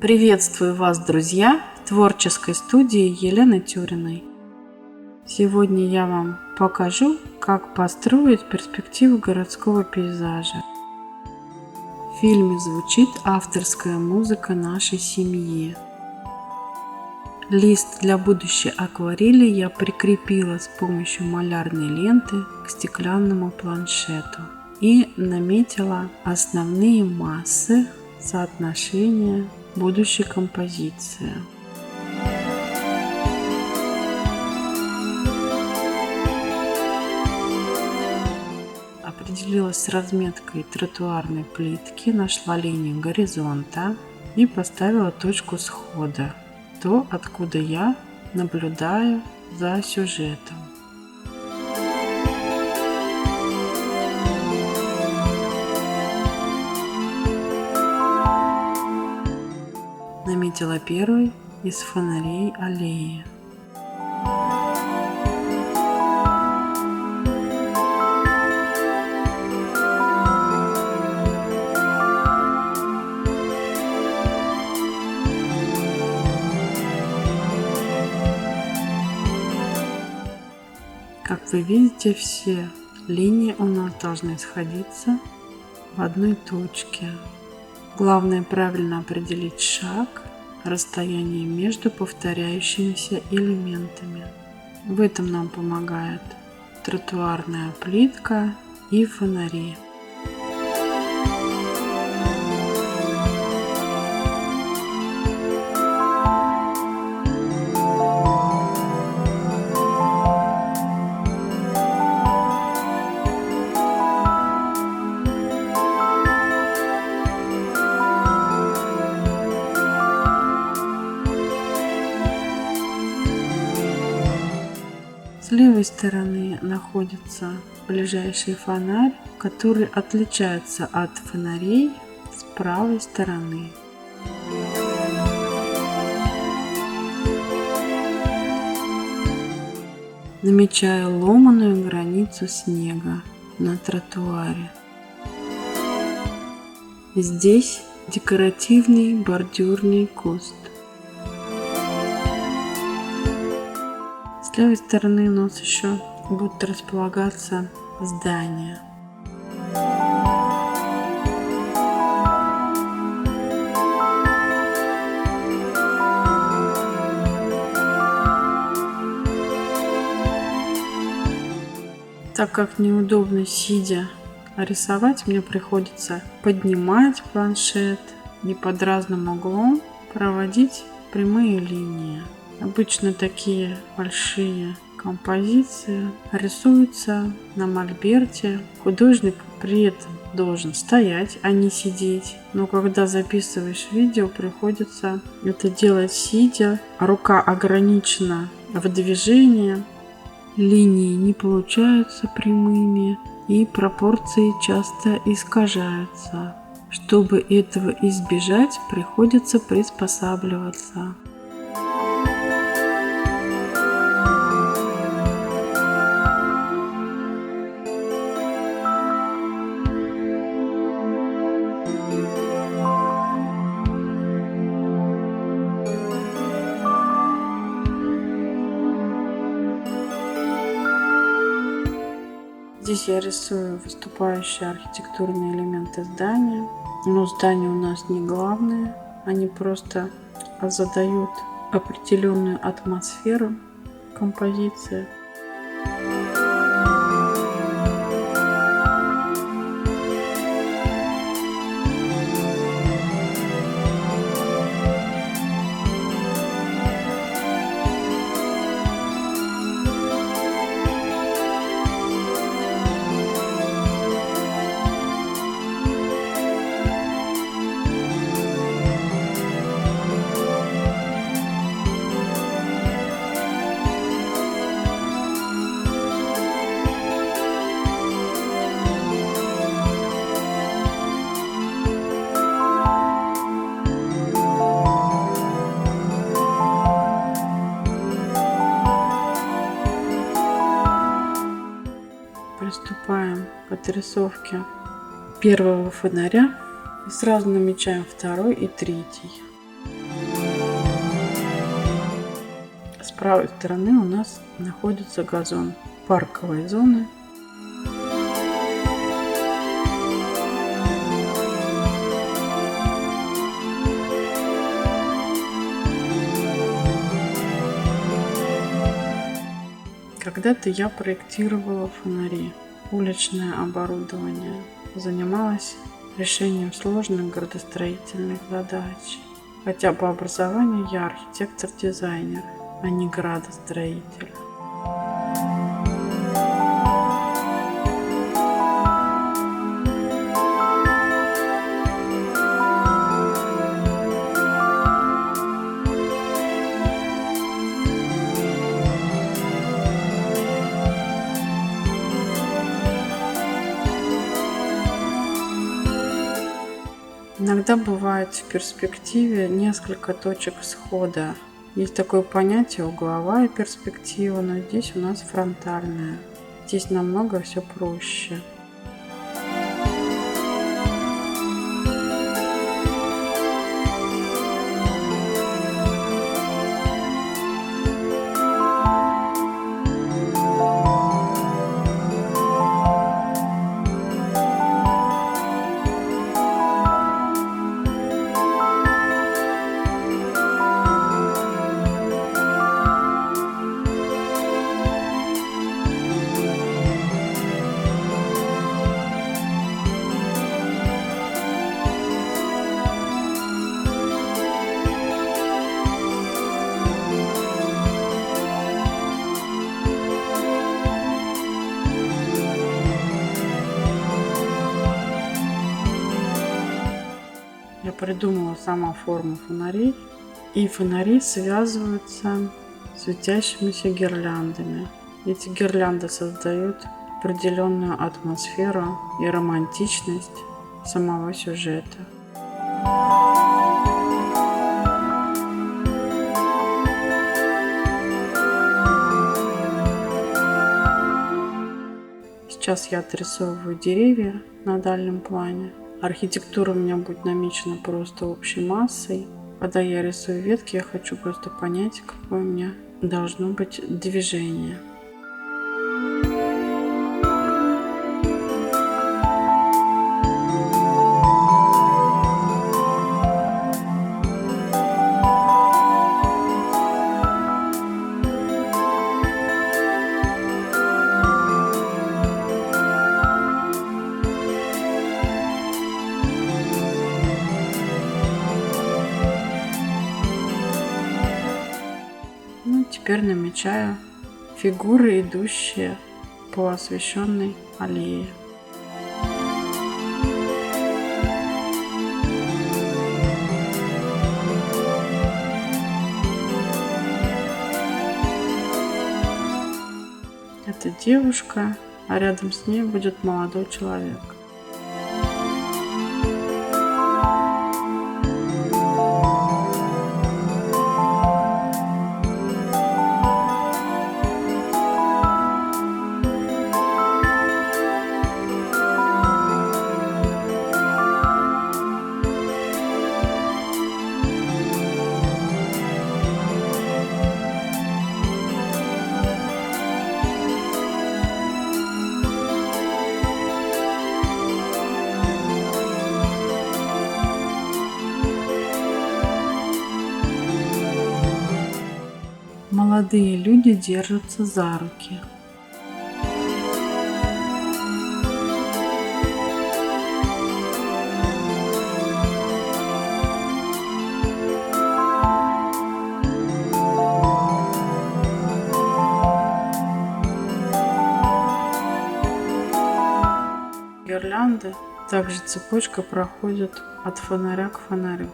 Приветствую вас, друзья, в творческой студии Елены Тюриной. Сегодня я вам покажу, как построить перспективу городского пейзажа. В фильме звучит авторская музыка нашей семьи. Лист для будущей акварели я прикрепила с помощью малярной ленты к стеклянному планшету и наметила основные массы, соотношения будущей композиции. Определилась с разметкой тротуарной плитки, нашла линию горизонта и поставила точку схода, то, откуда я наблюдаю за сюжетом. Наметила первый из фонарей аллеи. Как вы видите, все линии у нас должны сходиться в одной точке. Главное правильно определить шаг, расстояние между повторяющимися элементами. В этом нам помогает тротуарная плитка и фонари. С левой стороны находится ближайший фонарь, который отличается от фонарей с правой стороны. Намечаю ломаную границу снега на тротуаре. Здесь декоративный бордюрный куст. С левой стороны у нас еще будут располагаться здания. Так как неудобно сидя рисовать, мне приходится поднимать планшет и под разным углом проводить прямые линии. Обычно такие большие композиции рисуются на мольберте. Художник при этом должен стоять, а не сидеть. Но когда записываешь видео, приходится это делать сидя. Рука ограничена в движении. Линии не получаются прямыми и пропорции часто искажаются. Чтобы этого избежать, приходится приспосабливаться. Здесь я рисую выступающие архитектурные элементы здания, но здания у нас не главные, они просто задают определенную атмосферу композиции. Приступаем к отрисовке первого фонаря и сразу намечаем второй и третий. правой стороны у нас находится газон парковой зоны. Когда-то я проектировала фонари, уличное оборудование, занималась решением сложных градостроительных задач. Хотя по образованию я архитектор-дизайнер, а не градостроитель. Иногда бывает в перспективе несколько точек схода. Есть такое понятие угловая перспектива, но здесь у нас фронтальная. Здесь намного все проще. Я придумала сама форму фонарей, и фонари связываются светящимися гирляндами. Эти гирлянды создают определенную атмосферу и романтичность самого сюжета. Сейчас я отрисовываю деревья на дальнем плане. Архитектура у меня будет намечена просто общей массой. Когда я рисую ветки, я хочу просто понять, какое у меня должно быть движение. Теперь намечаю фигуры, идущие по освещенной аллее. Это девушка, а рядом с ней будет молодой человек. Молодые люди держатся за руки. Гирлянды также цепочка проходит от фонаря к фонарю.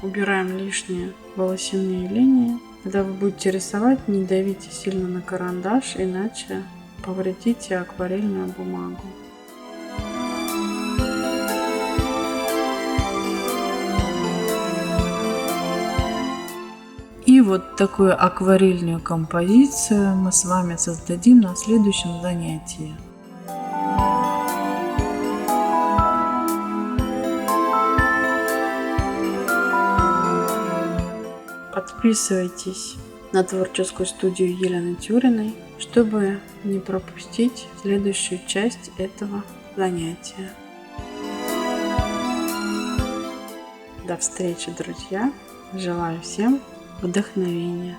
Убираем лишние волосяные линии. Когда вы будете рисовать, не давите сильно на карандаш, иначе повредите акварельную бумагу. И вот такую акварельную композицию мы с вами создадим на следующем занятии. Подписывайтесь на творческую студию Елены Тюриной, чтобы не пропустить следующую часть этого занятия. До встречи, друзья! Желаю всем вдохновения!